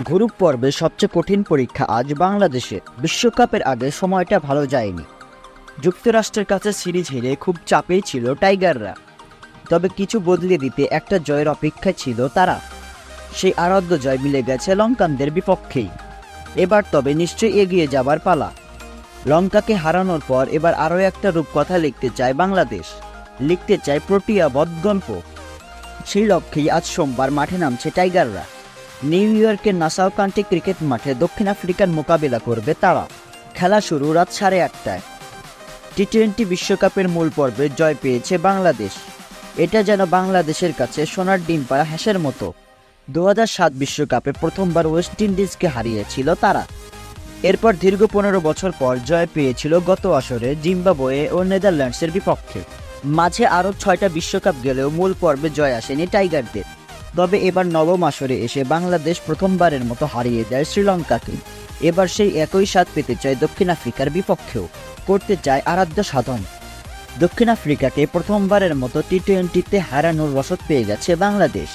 Group পর্বে সবচেয়ে কঠিন পরীক্ষা আজ বাংলাদেশে। বিশ্বকাপের আগে সময়টা ভালো যায়নি। যুক্তরাষ্ট্রের কাছে সিরিজ হেরে খুব চাপেই ছিল টাইগাররা। তবে কিছু বদলে দিতে একটা জয়ের অপেক্ষায় ছিল তারা। সেই আরাধ্য জয় মিলে গেছে লঙ্কানদের বিপক্ষেই। এবার তবে নিশ্চয়ই এগিয়ে যাবার পালা। লঙ্কাকে হারানোর পর এবার আরও একটা রূপকথা লিখতে চায় বাংলাদেশ, লিখতে চায় প্রোটিয়া গল্প। সেই লক্ষ্যেই আজ সোমবার মাঠে নামছে টাইগাররা। নিউ ইয়র্কের নাসাউ কান্ট্রি ক্রিকেট মাঠে দক্ষিণ আফ্রিকার মোকাবিলা করবে তারা। খেলা শুরু রাত 8:30টায়। টি-20 বিশ্বকাপের মূল পর্বে জয় পেয়েছে বাংলাদেশ। এটা যেন বাংলাদেশের কাছে সোনার ডিম পাড়া হাঁসের মতো। 2007 বিশ্বকাপে প্রথমবার ওয়েস্ট ইন্ডিজকে হারিয়েছিল তারা। এরপর দীর্ঘ 15 বছর পর জয় পেয়েছিল গত আসরে জিম্বাবুয়ে ও নেদারল্যান্ডসের বিপক্ষে। মাঝে আরও 6টা বিশ্বকাপ গেলেও মূল পর্বে জয় আসেনি টাইগারদের। তবে এবার নবম আসরে এসে বাংলাদেশ প্রথমবারের মতো হারিয়ে দেয় শ্রীলঙ্কাকে। এবার সেই একই স্বাদ পেতে চায় দক্ষিণ আফ্রিকার বিপক্ষেও, করতে চায় আরাধ্য সাধন। দক্ষিণ আফ্রিকাকে প্রথমবারের মতো টি-20তে হারানোর রসদ পেয়ে গেছে বাংলাদেশ।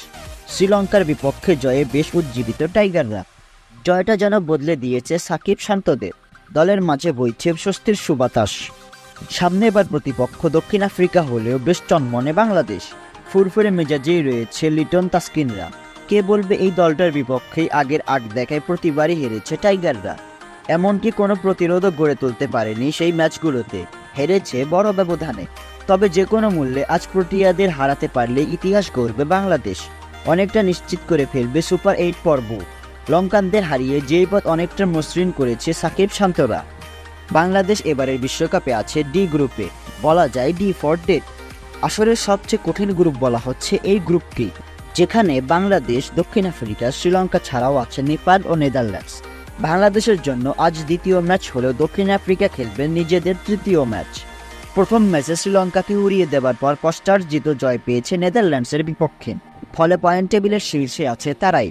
শ্রীলঙ্কার বিপক্ষে জয়ে বেশ উজ্জীবিত টাইগাররা। জয়টা যেন বদলে দিয়েছে সাকিব শান্তদের। দলের মাঝে বইছে স্বস্তির সুবাতাস। সামনে এবার প্রতিপক্ষ দক্ষিণ আফ্রিকা হলেও বেশ চনমনে বাংলাদেশ। ফুরফুরে মেজাজেই রয়েছে লিটন তাসকিনরা। কে বলবে এই দলটার বিপক্ষেই আগের আগ দেখায় প্রতিবারই হেরেছে টাইগাররা। এমনকি কোনো প্রতিরোধও গড়ে তুলতে পারেনি সেই ম্যাচগুলোতে, হেরেছে বড় ব্যবধানে। তবে যে কোনো মূল্যে আজ প্রোটিয়াদের হারাতে পারলে ইতিহাস গড়বে বাংলাদেশ। অনেকটা নিশ্চিত করে ফেলবে সুপার 8 পর্ব। লঙ্কানদের হারিয়ে যেই পথ অনেকটা মসৃণ করেছে সাকিব শান্তরা। বাংলাদেশ এবারের বিশ্বকাপে আছে ডি গ্রুপে, বলা যায় ডি ফর ডেথ। আসরের সবচেয়ে কঠিন গ্রুপ বলা হচ্ছে এই গ্রুপকে, যেখানে বাংলাদেশ, দক্ষিণ আফ্রিকা, শ্রীলঙ্কা ছাড়াও আছে নেপাল ও নেদারল্যান্ডস। বাংলাদেশের জন্য আজ দ্বিতীয় ম্যাচ হলেও দক্ষিণ আফ্রিকা খেলবে নিজেদের তৃতীয় ম্যাচ। প্রথম ম্যাচে শ্রীলঙ্কাকে উড়িয়ে দেওয়ার পর কষ্টার্জিত জয় পেয়েছে নেদারল্যান্ডসের বিপক্ষে। ফলে পয়েন্ট টেবিলের শীর্ষে আছে তারাই।